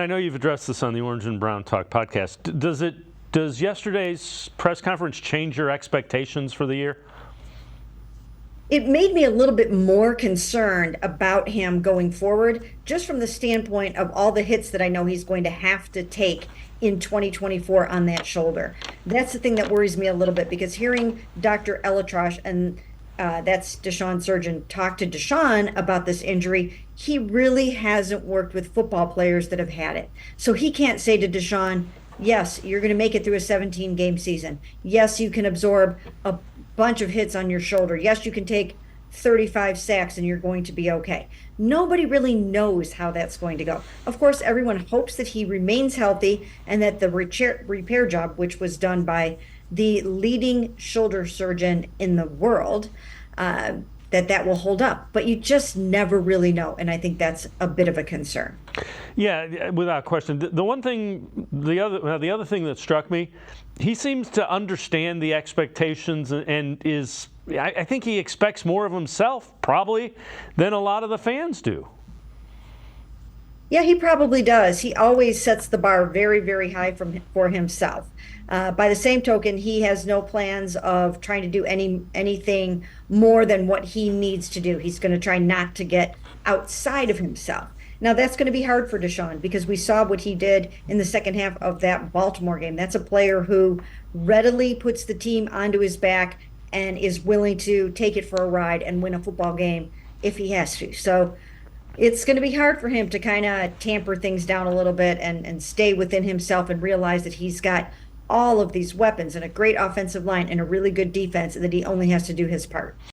I know you've addressed this on the Orange and Brown Talk podcast. Does yesterday's press conference change your expectations for the year? It made me a little bit more concerned about him going forward, just from the standpoint of all the hits that I know he's going to have to take in 2024 on that shoulder. That's the thing that worries me a little bit, because hearing Dr. Elatrosh, and that's Deshaun's surgeon, talk to Deshaun about this injury, he really hasn't worked with football players that have had it. So he can't say to Deshaun, yes, you're going to make it through a 17-game season. Yes, you can absorb a bunch of hits on your shoulder. Yes, you can take 35 sacks and you're going to be okay. Nobody really knows how that's going to go. Of course, everyone hopes that he remains healthy and that the repair job, which was done by the leading shoulder surgeon in the world, that will hold up. But you just never really know, and I think that's a bit of a concern. Yeah, without question. The other thing that struck me, he seems to understand the expectations and is, I think he expects more of himself probably than a lot of the fans do. Yeah, he probably does. He always sets the bar very, very high for himself. By the same token, he has no plans of trying to do anything more than what he needs to do. He's going to try not to get outside of himself. Now, that's going to be hard for Deshaun, because we saw what he did in the second half of that Baltimore game. That's a player who readily puts the team onto his back and is willing to take it for a ride and win a football game if he has to. So it's going to be hard for him to kind of tamper things down a little bit and stay within himself and realize that he's got all of these weapons and a great offensive line and a really good defense, and that he only has to do his part.